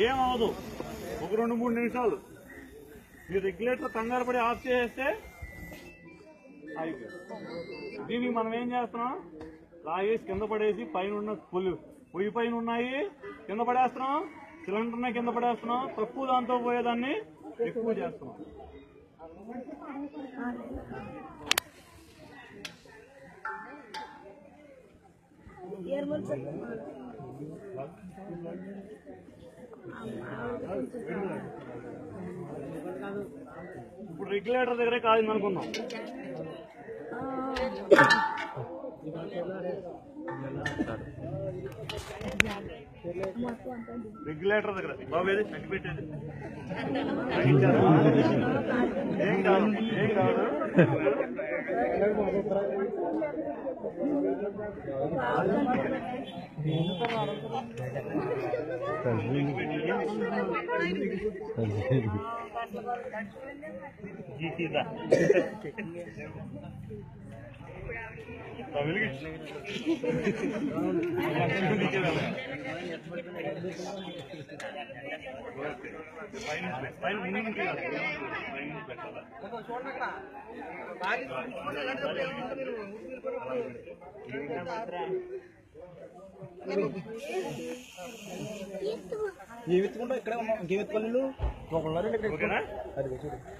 ఏమవదు. ఒక 2-3 నిమిషాలు మీరు రెగ్యులేటర్ కంగారు పడి ఆఫ్ చేసేస్తే అయిపోయింది. దీనికి మనం ఏం చేస్తున్నాం, లాగేసి కింద పడేసి పైన ఉన్న పొయ్యి పైన ఉన్నాయి కింద పడేస్తున్నాం, సిలిండర్నే కింద పడేస్తున్నాం, తక్కువ దాంతో పోయేదాన్ని ఎక్కువ చేస్తున్నాం. ఇప్పుడు రెగ్యులేటర్ దగ్గరే కాలింది అనుకుందాం. రెగ్యులేటర్ దగ్గర బాబు ఏది తగ్గి పెట్టేది ఏం కాదు ఏం కాదు.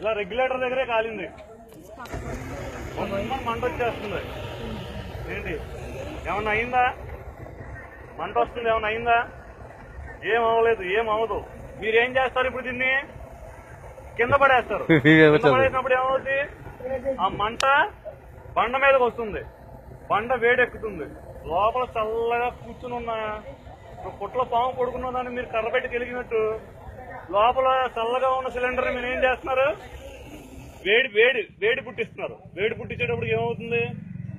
ఇలా రెగ్యులేటర్ దగ్గరే కాలింది, మంట వచ్చేస్తుంది. ఏంటి ఏమన్నా అయిందా? మంట వస్తుంది, ఏమన్నా అయిందా? ఏం అవ్వలేదు, ఏం అవ్వదు. మీరేం చేస్తారు ఇప్పుడు? దీన్ని కింద పడేస్తారు. కింద పడేసినప్పుడు ఏమవుతుంది? ఆ మంట బండ మీదకి వస్తుంది, బండ వేడెక్కుతుంది. లోపల చల్లగా కూర్చుని ఉన్న పుట్ల పాము పడుకున్న దాన్ని మీరు కర్రబెట్టి కలిగినట్టు లోపల చల్లగా ఉన్న సిలిండర్ మీరు ఏం చేస్తున్నారు? వేడి వేడి వేడి పుట్టిస్తున్నారు. వేడి పుట్టించేటప్పుడు ఏమవుతుంది?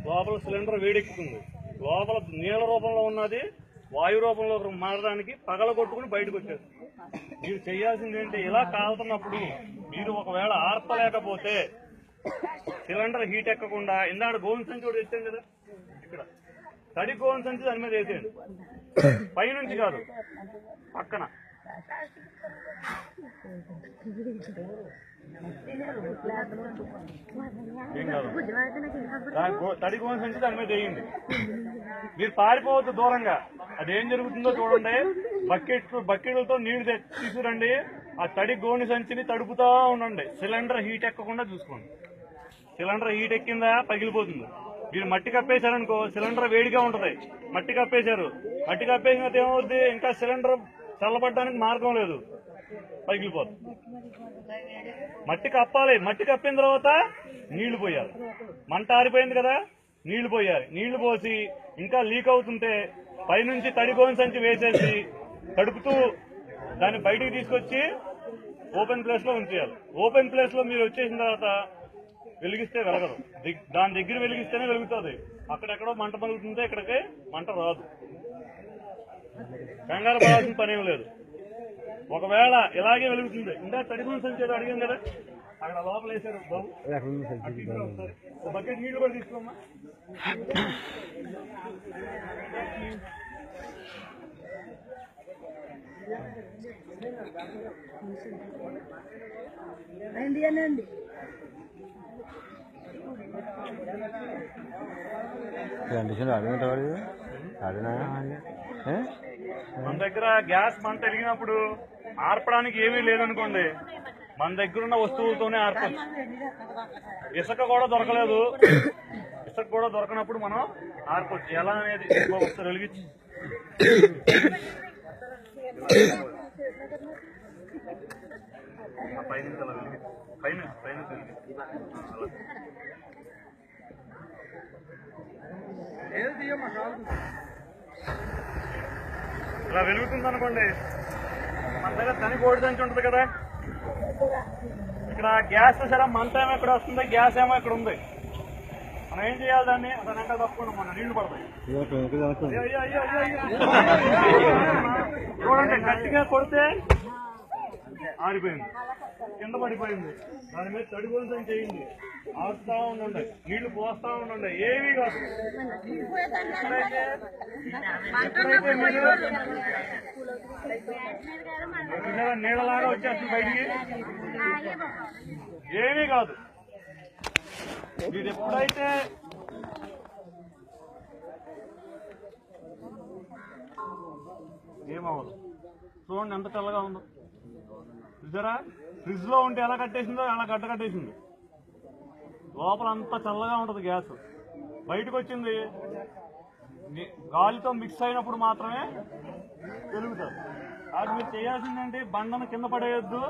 లోపల సిలిండర్ వేడెక్కుతుంది. లోపల నీళ్ళ రూపంలో ఉన్నది వాయు రూపంలో మారడానికి పగల కొట్టుకుని బయటకు వచ్చేస్తుంది. మీరు చేయాల్సింది ఏంటి? ఇలా కాలుతున్నప్పుడు మీరు ఒకవేళ ఆర్పలేకపోతే సిలిండర్ హీట్ ఎక్కకుండా ఇందాక గోవింద సంచి కూడా వేసాను కదా, ఇక్కడ తడి గోవింద సంచి దాని మీద వేసేయండి. పైనుంచి కాదు, పక్కన. ఏం కాదు, తడి గోవింద సంచి దాని మీద వేయండి. మీరు పారిపోవద్దు దూరంగా. అదేం జరుగుతుందో చూడండి. బకెట్లతో నీళ్లు తీసుకురండి. ఆ తడి గోని సంచిని తడుపుతా ఉండండి. సిలిండర్ హీట్ ఎక్కకుండా చూసుకోండి. సిలిండర్ హీట్ ఎక్కిందా పగిలిపోతుంది. మీరు మట్టి కప్పేశారనుకో సిలిండర్ వేడిగా ఉంటది. మట్టి కప్పేశారు, మట్టి కప్పేసినది ఏమవుద్ది? ఇంకా సిలిండర్ చల్లబడడానికి మార్గం లేదు, పగిలిపోతుంది. మట్టి కప్పాలి. మట్టి కప్పిన తర్వాత నీళ్లు పోయాలి. మంట ఆరిపోయింది కదా, నీళ్లు పోయాలి. నీళ్లు పోసి ఇంకా లీక్ అవుతుంటే పైనుంచి తడి గోని సంచి వేసేసి తడుపుతూ దాన్ని బయటికి తీసుకొచ్చి ఓపెన్ ప్లేస్ లో ఉంచేయాలి. ఓపెన్ ప్లేస్ లో మీరు వచ్చేసిన తర్వాత వెలిగిస్తే వెలగదు. దాని దగ్గర వెలిగిస్తేనే వెలుగుతుంది. అక్కడెక్కడో మంట పలుకుతుంటే ఇక్కడికి మంట రాదు. కంగారు పడాల్సిన పని ఏం లేదు. ఒకవేళ ఇలాగే వెలుగుతుంది. ఇంకా తడి గోని సంచి ఏదో అడిగాం కదా, అక్కడ లోపల వేసారు బాబు. బకెట్ నీళ్లు కూడా తీసుకోమ్మా. మన దగ్గర గ్యాస్ మంట వెలిగినప్పుడు ఆర్పడానికి ఏమీ లేదనుకోండి, మన దగ్గర ఉన్న వస్తువులతోనే ఆర్పచ్చు. ఇసుక కూడా దొరకలేదు, ఇసుక కూడా దొరకనప్పుడు మనం ఆర్పచ్చు. ఎలా అనేది ఒకసారి వెలిగించి ఇలా వెలుగుతుంది అనుకోండి. మన దగ్గర తని కోడి సంచి ఉంటుంది కదా, ఇక్కడ గ్యాస్ సరే మంట ఏమో ఇక్కడ వస్తుంది, గ్యాస్ ఏమో ఇక్కడ ఉంది. మనం ఏం చేయాలి? దాన్ని అతను వెంట తప్పుకున్నాం, మన నీళ్లు పడతాయి. చూడండి, గట్టిగా కొడితే ఆరిపోయింది, కింద పడిపోయింది. దాని మీద తడిపోయిందని చేయండి, ఆడుతూ ఉండండి, నీళ్లు పోస్తా ఉండండి, ఏమీ కాదు. నీళ్ళలాగా వచ్చేస్తుంది బయటికి, ఏమీ కాదు. మీరు ఎప్పుడైతే ఏమవ్వదు. చూడండి ఎంత తెల్లగా ఉందో, చూసారా? ఫ్రిడ్జ్ లో ఉంటే ఎలా కట్టేసిందో అలా గడ్డ కట్టేసింది. లోపల అంతా చల్లగా ఉంటది గ్యాస్. బయటకు వచ్చింది గాలితో మిక్స్ అయినప్పుడు మాత్రమే వెలుగుతారు. అది మీరు చేయాల్సిందంటే బండను కింద పడేయొద్దు,